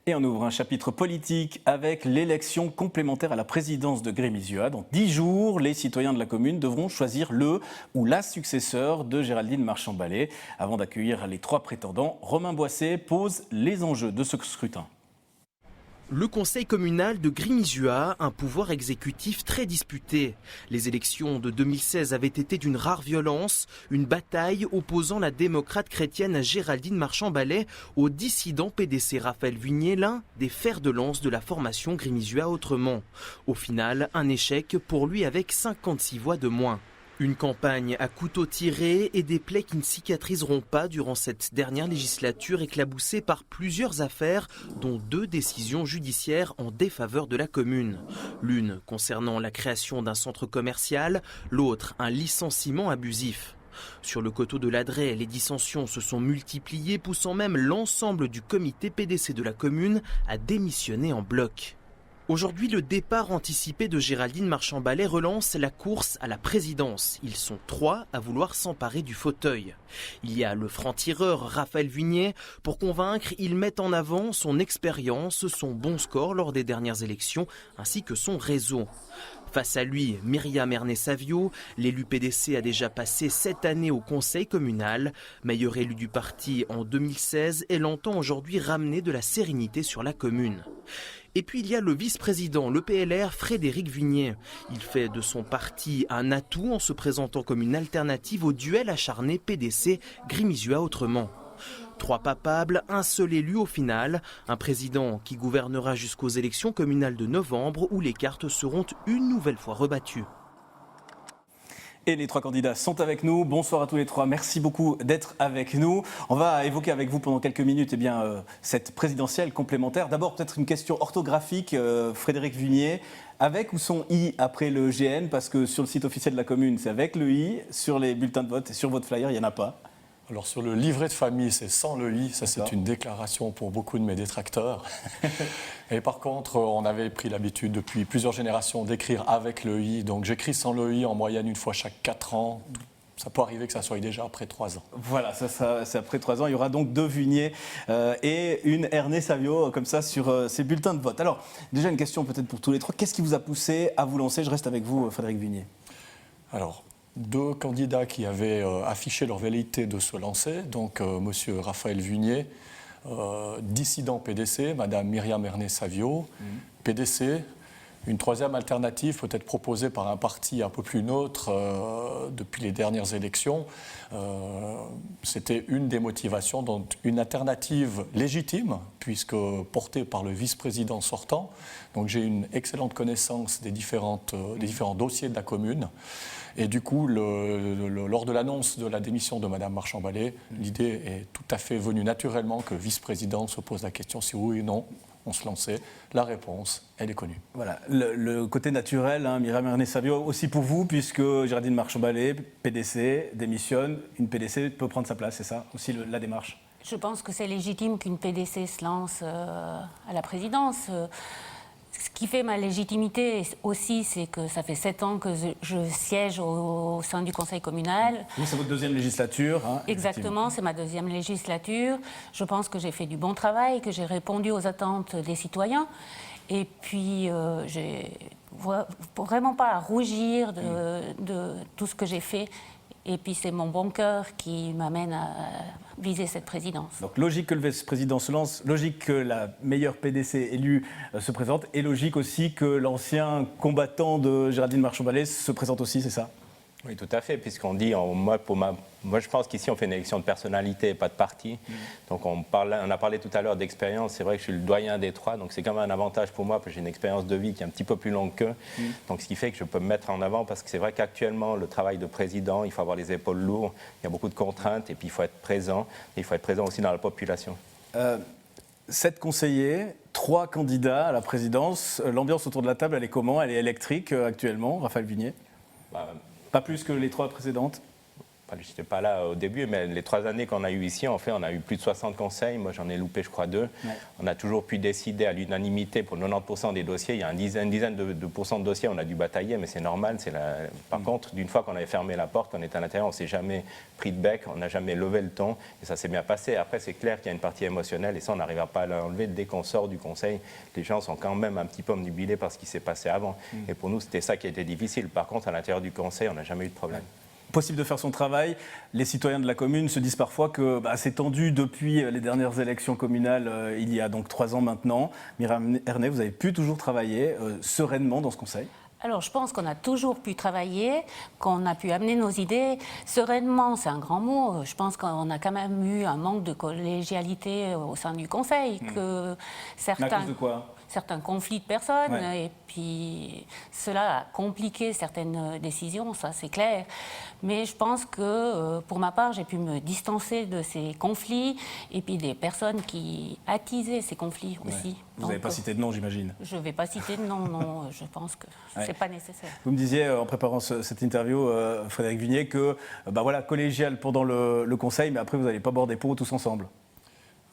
Et on ouvre un chapitre politique avec l'élection complémentaire à la présidence de Grémisua. Dans 10 jours, les citoyens de la commune devront choisir le ou la successeur de Géraldine Marchand-Ballet. Avant d'accueillir les 3 prétendants, Romain Boisset pose les enjeux de ce scrutin. Le conseil communal de Grémisua, un pouvoir exécutif très disputé. Les élections de 2016 avaient été d'une rare violence, une bataille opposant la démocrate chrétienne Géraldine Marchand-Ballet au dissident PDC Raphaël Vignier, l'un des fers de lance de la formation Grémisua autrement. Au final, un échec pour lui avec 56 voix de moins. Une campagne à couteau tiré et des plaies qui ne cicatriseront pas durant cette dernière législature éclaboussée par plusieurs affaires, dont 2 décisions judiciaires en défaveur de la commune. L'une concernant la création d'un centre commercial, l'autre un licenciement abusif. Sur le coteau de l'Adret, les dissensions se sont multipliées, poussant même l'ensemble du comité PDC de la commune à démissionner en bloc. Aujourd'hui, le départ anticipé de Géraldine Marchand-Ballet relance la course à la présidence. Ils sont 3 à vouloir s'emparer du fauteuil. Il y a le franc-tireur Raphaël Vignier. Pour convaincre, il met en avant son expérience, son bon score lors des dernières élections, ainsi que son réseau. Face à lui, Myriam Ernest-Savio, l'élu PDC a déjà passé 7 années au conseil communal. Meilleur élu du parti en 2016, elle entend aujourd'hui ramener de la sérénité sur la commune. Et puis il y a le vice-président, le PLR, Frédéric Vignier. Il fait de son parti un atout en se présentant comme une alternative au duel acharné PDC Grémisua autrement. 3 papables, un seul élu au final, un président qui gouvernera jusqu'aux élections communales de novembre où les cartes seront une nouvelle fois rebattues. Et les 3 candidats sont avec nous. Bonsoir à tous les 3. Merci beaucoup d'être avec nous. On va évoquer avec vous pendant quelques minutes cette présidentielle complémentaire. D'abord, peut-être une question orthographique, Frédéric Vignier. Avec ou sans I après le GN? Parce que sur le site officiel de la commune, c'est avec le I. Sur les bulletins de vote et sur votre flyer, il n'y en a pas. Alors sur le livret de famille, c'est sans le I, ça c'est une déclaration pour beaucoup de mes détracteurs. Et par contre, on avait pris l'habitude depuis plusieurs générations d'écrire avec le I, donc j'écris sans le I en moyenne une fois chaque 4 ans. Ça peut arriver que ça soit déjà après 3 ans. Voilà, c'est après 3 ans. Il y aura donc 2 Vignier et une Ernest-Savio comme ça sur ces bulletins de vote. Alors, déjà une question peut-être pour tous les 3. Qu'est-ce qui vous a poussé à vous lancer? Je reste avec vous, Frédéric Vignier. Alors, 2 candidats qui avaient affiché leur velléité de se lancer, donc monsieur Raphaël Vignier, dissident PDC, madame Myriam Ernest-Savio, PDC. Une 3e alternative peut être proposée par un parti un peu plus neutre depuis les dernières élections. C'était une des motivations, donc une alternative légitime, puisque portée par le vice-président sortant. Donc j'ai une excellente connaissance des différents dossiers de la commune. Et du coup, lors de l'annonce de la démission de Mme Marchand-Ballet, l'idée est tout à fait venue naturellement que le vice-président se pose la question si oui ou non on se lançait. La réponse, elle est connue. Voilà, le côté naturel, Myriam Ernest-Savio, aussi pour vous, puisque Géraldine Marchand-Ballet, PDC, démissionne, une PDC peut prendre sa place, c'est ça aussi la démarche? Je pense que c'est légitime qu'une PDC se lance à la présidence. Ce qui fait ma légitimité aussi, c'est que ça fait 7 ans que je siège au sein du conseil communal. Vous, c'est votre 2e législature. Exactement, c'est ma 2e législature. Je pense que j'ai fait du bon travail, que j'ai répondu aux attentes des citoyens. Et puis, j'ai vraiment pas à rougir de tout ce que j'ai fait. Et puis, c'est mon bon cœur qui m'amène à viser cette présidence. Donc, logique que le vice-président se lance, logique que la meilleure PDC élue se présente, et logique aussi que l'ancien combattant de Géraldine Marchand-Ballet se présente aussi, c'est ça? Oui, tout à fait, puisqu'on dit, moi je pense qu'ici on fait une élection de personnalité et pas de parti. Donc on a parlé tout à l'heure d'expérience, c'est vrai que je suis le doyen des 3, donc c'est quand même un avantage pour moi, parce que j'ai une expérience de vie qui est un petit peu plus longue qu'eux. Donc ce qui fait que je peux me mettre en avant, parce que c'est vrai qu'actuellement, le travail de président, il faut avoir les épaules lourdes, il y a beaucoup de contraintes, et puis il faut être présent, et il faut être présent aussi dans la population. 7 conseillers, 3 candidats à la présidence. L'ambiance autour de la table, elle est comment? Elle est électrique actuellement, Raphaël Vignier? Pas plus que les 3 précédentes? je n'étais pas là au début, mais les 3 années qu'on a eues ici, en fait, on a eu plus de 60 conseils. Moi, j'en ai loupé, je crois, 2. Ouais. On a toujours pu décider à l'unanimité pour 90% des dossiers. Il y a une dizaine de pourcents de dossiers, on a dû batailler, mais c'est normal. Par contre, d'une fois qu'on avait fermé la porte, on était à l'intérieur, on ne s'est jamais pris de bec, on n'a jamais levé le ton, et ça s'est bien passé. Après, c'est clair qu'il y a une partie émotionnelle, et ça, on n'arrivera pas à l'enlever. Dès qu'on sort du conseil, les gens sont quand même un petit peu omnubilés par ce qui s'est passé avant. Et pour nous, c'était ça qui était difficile. Par contre, à l'intérieur du conseil, on n'a jamais eu de problème. Possible de faire son travail. Les citoyens de la commune se disent parfois que c'est tendu depuis les dernières élections communales, il y a donc 3 ans maintenant. Myriam Ernest, vous avez pu toujours travailler sereinement dans ce conseil? Alors, je pense qu'on a toujours pu travailler, qu'on a pu amener nos idées. Sereinement, c'est un grand mot. Je pense qu'on a quand même eu un manque de collégialité au sein du conseil. Que certains... Mais à cause de quoi ? Certains conflits de personnes, et puis cela a compliqué certaines décisions, ça c'est clair. Mais je pense que pour ma part, j'ai pu me distancer de ces conflits et puis des personnes qui attisaient ces conflits aussi. Vous n'avez pas cité de nom, j'imagine. Je ne vais pas citer de nom, non, je pense que ce n'est pas nécessaire. Vous me disiez en préparant cette interview, Frédéric Vignier, que collégial pendant le conseil, mais après vous n'allez pas boire des pots tous ensemble.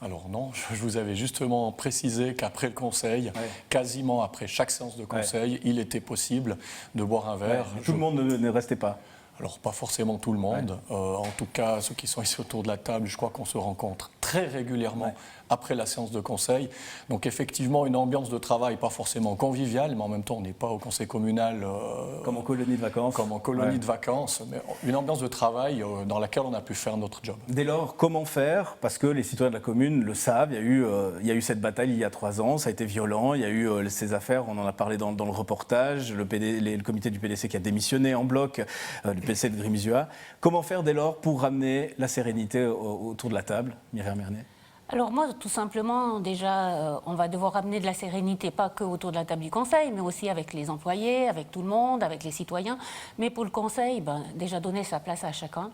Alors non, je vous avais justement précisé qu'après le conseil, quasiment après chaque séance de conseil, il était possible de boire un verre. Tout le monde ne restait pas. Alors pas forcément tout le monde. En tout cas, ceux qui sont ici autour de la table, je crois qu'on se rencontre très régulièrement après la séance de conseil. Donc effectivement, une ambiance de travail pas forcément conviviale, mais en même temps, on n'est pas au conseil communal... comme en colonie de vacances. Comme en colonie de vacances, mais une ambiance de travail dans laquelle on a pu faire notre job. Dès lors, comment faire? Parce que les citoyens de la commune le savent, il y a eu cette bataille il y a 3 ans, ça a été violent, il y a eu ces affaires, on en a parlé dans le reportage, le comité du PDC qui a démissionné en bloc, le PDC de Grimizua. Comment faire dès lors pour ramener la sérénité autour de la table, Myriam Ernest? Alors moi, tout simplement, déjà, on va devoir ramener de la sérénité, pas que autour de la table du conseil, mais aussi avec les employés, avec tout le monde, avec les citoyens. Mais pour le conseil, déjà donner sa place à chacun,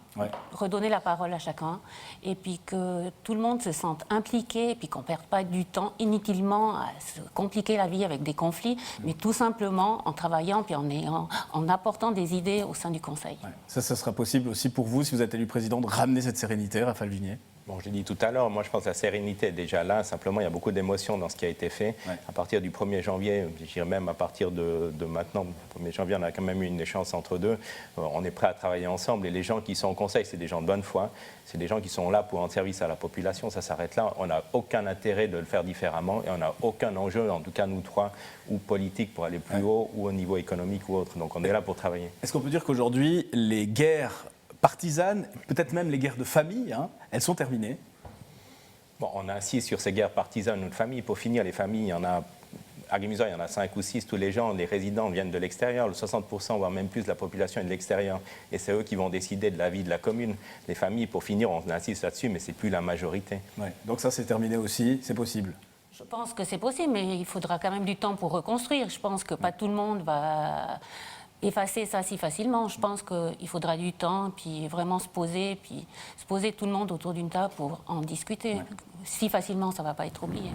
redonner la parole à chacun, et puis que tout le monde se sente impliqué, et puis qu'on ne perde pas du temps inutilement à se compliquer la vie avec des conflits, mais tout simplement en travaillant, puis en apportant des idées au sein du conseil. Ça sera possible aussi pour vous, si vous êtes élu président, de ramener cette sérénité, Raphaël Vignier? Bon, je l'ai dit tout à l'heure, moi je pense que la sérénité est déjà là, simplement il y a beaucoup d'émotions dans ce qui a été fait. À partir du 1er janvier, je dirais même à partir de maintenant, le 1er janvier, on a quand même eu une échéance entre deux. On est prêt à travailler ensemble et les gens qui sont au conseil, c'est des gens de bonne foi, c'est des gens qui sont là pour rendre service à la population, ça s'arrête là. On n'a aucun intérêt de le faire différemment et on n'a aucun enjeu, en tout cas nous trois, ou politique pour aller plus haut, ou au niveau économique ou autre. Donc on est là pour travailler. Est-ce qu'on peut dire qu'aujourd'hui, les guerres partisanes, peut-être même les guerres de famille, elles sont terminées? Bon, on a insisté sur ces guerres partisanes de famille. Pour finir, les familles, il y en a, à Grimizua, il y en a 5 ou 6. Tous les gens, les résidents viennent de l'extérieur. Le 60%, voire même plus, de la population est de l'extérieur. Et c'est eux qui vont décider de la vie de la commune. Les familles, pour finir, on insiste là-dessus, mais ce n'est plus la majorité. Donc ça, c'est terminé aussi, c'est possible? Je pense que c'est possible, mais il faudra quand même du temps pour reconstruire. Je pense que pas tout le monde va effacer ça si facilement. Je pense qu'il faudra du temps, puis vraiment se poser tout le monde autour d'une table pour en discuter. Si facilement, ça ne va pas être oublié.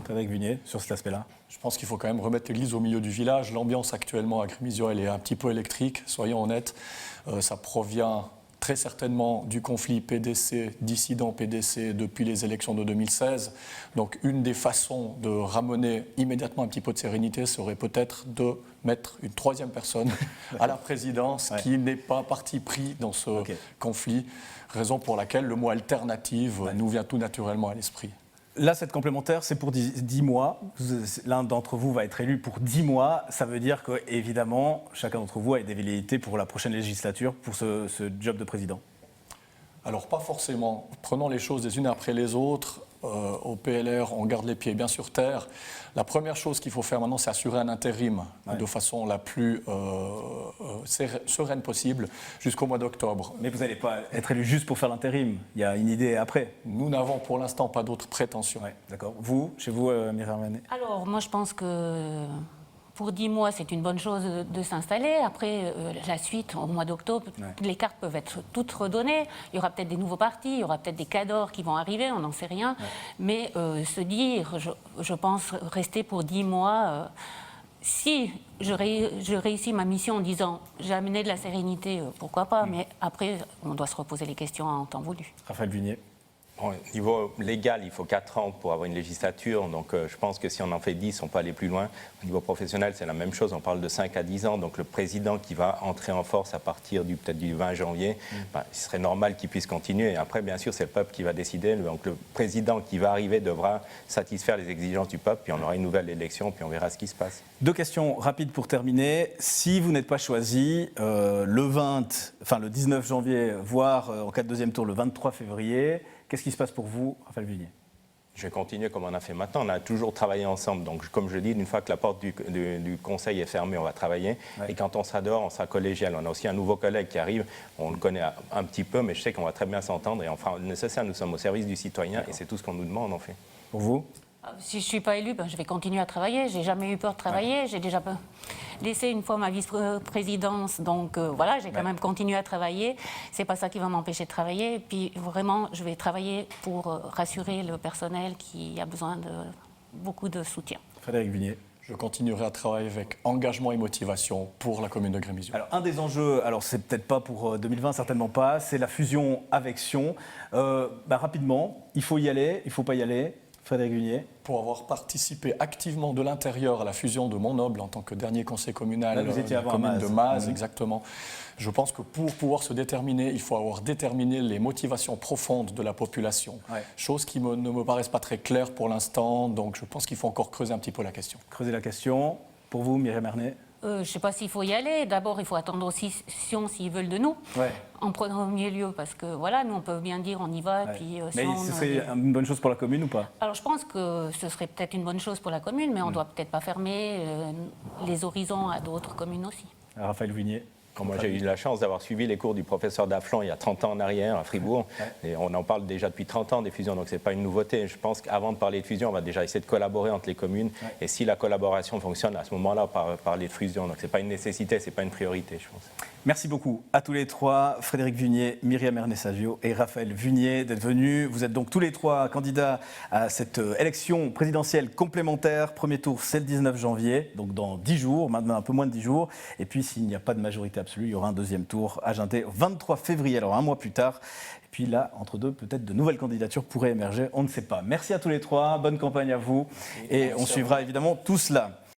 Frédéric Vignier, sur cet aspect-là? Je pense qu'il faut quand même remettre l'église au milieu du village. L'ambiance actuellement à Grimizua, elle est un petit peu électrique, soyons honnêtes. Ça provient très certainement du conflit PDC, dissident PDC depuis les élections de 2016. Donc une des façons de ramener immédiatement un petit peu de sérénité serait peut-être de mettre une 3e personne à la présidence qui n'est pas parti pris dans ce conflit, raison pour laquelle le mot alternative nous vient tout naturellement à l'esprit. Là, cette complémentaire, c'est pour 10 mois. L'un d'entre vous va être élu pour 10 mois. Ça veut dire qu'évidemment, chacun d'entre vous a des velléités pour la prochaine législature, pour ce job de président. Alors, pas forcément. Prenons les choses les unes après les autres. Au PLR, on garde les pieds bien sur terre. La première chose qu'il faut faire maintenant, c'est assurer un intérim de façon la plus sereine possible jusqu'au mois d'octobre. Mais vous n'allez pas être élu juste pour faire l'intérim. Il y a une idée après. Nous n'avons pour l'instant pas d'autres prétentions. D'accord. Vous, chez vous, Myriam Ernest? Alors, moi, je pense que pour 10 mois, c'est une bonne chose de s'installer. Après, la suite, au mois d'octobre, les cartes peuvent être toutes redonnées. Il y aura peut-être des nouveaux partis, il y aura peut-être des cadors qui vont arriver, on n'en sait rien. Mais se dire, je pense, rester pour 10 mois, si je réussis ma mission en disant j'ai amené de la sérénité, pourquoi pas, mais après, on doit se reposer les questions en temps voulu. Raphaël Vunier. Au niveau légal, il faut 4 ans pour avoir une législature, donc je pense que si on en fait 10, on peut aller plus loin. Au niveau professionnel, c'est la même chose, on parle de 5 à 10 ans, donc le président qui va entrer en force à partir peut-être du 20 janvier, il serait normal qu'il puisse continuer. Et après, bien sûr, c'est le peuple qui va décider, donc le président qui va arriver devra satisfaire les exigences du peuple, puis on aura une nouvelle élection, puis on verra ce qui se passe. 2 questions rapides pour terminer. Si vous n'êtes pas choisi, le 19 janvier, voire en cas de deuxième tour, le 23 février, qu'est-ce qui se passe pour vous, Raphaël Vunier? Je vais continuer comme on a fait maintenant. On a toujours travaillé ensemble. Donc, comme je dis, une fois que la porte du Conseil est fermée, on va travailler. Ouais. Et quand on sera dehors, on sera collégial. On a aussi un nouveau collègue qui arrive. On le connaît un petit peu, mais je sais qu'on va très bien s'entendre. Et on fera le nécessaire. Nous sommes au service du citoyen et c'est tout ce qu'on nous demande, en fait. Pour vous? Si je ne suis pas élue, je vais continuer à travailler. Je n'ai jamais eu peur de travailler. J'ai déjà laissé une fois ma vice-présidence. Donc voilà, j'ai quand même continué à travailler. Ce n'est pas ça qui va m'empêcher de travailler. Et puis vraiment, je vais travailler pour rassurer le personnel qui a besoin de beaucoup de soutien. Frédéric Vunier. Je continuerai à travailler avec engagement et motivation pour la commune de Grémizuat. Alors, un des enjeux, c'est peut-être pas pour 2020, certainement pas, c'est la fusion avec Sion. Rapidement, il faut y aller, il ne faut pas y aller. Frédéric Vunier. Pour avoir participé activement de l'intérieur à la fusion de Montnoble en tant que dernier conseil communal de la commune de Maz, exactement. Je pense que pour pouvoir se déterminer, il faut avoir déterminé les motivations profondes de la population. Ouais. Chose qui ne me paraissent pas très claires pour l'instant, donc je pense qu'il faut encore creuser un petit peu la question. Creuser la question. Pour vous, Myriam Ernet? Je ne sais pas s'il faut y aller. D'abord, il faut attendre aussi Sion s'ils veulent de nous. Ouais. En premier lieu, parce que voilà, nous on peut bien dire on y va. Ouais. Puis, mais ce serait une bonne chose pour la commune ou pas? Alors je pense que ce serait peut-être une bonne chose pour la commune, mais on ne doit peut-être pas fermer les horizons à d'autres communes aussi. Raphaël Vunier. Moi, j'ai eu la chance d'avoir suivi les cours du professeur Daflon il y a 30 ans en arrière à Fribourg. Ouais. Et on en parle déjà depuis 30 ans des fusions, donc ce n'est pas une nouveauté. Je pense qu'avant de parler de fusion, on va déjà essayer de collaborer entre les communes. Ouais. Et si la collaboration fonctionne, à ce moment-là, parler de fusion. Donc ce n'est pas une nécessité, ce n'est pas une priorité, je pense. Merci beaucoup à tous les trois, Frédéric Vunier, Myriam Ernet-Savio et Raphaël Vunier, d'être venus. Vous êtes donc tous les trois candidats à cette élection présidentielle complémentaire. Premier tour, c'est le 19 janvier, donc dans 10 jours, maintenant un peu moins de 10 jours. Et puis, s'il n'y a pas de majorité absolue, il y aura un deuxième tour à Agintet, 23 février, alors un mois plus tard. Et puis là, entre deux, peut-être de nouvelles candidatures pourraient émerger, on ne sait pas. Merci à tous les trois, bonne campagne à vous. Et on suivra évidemment tout cela.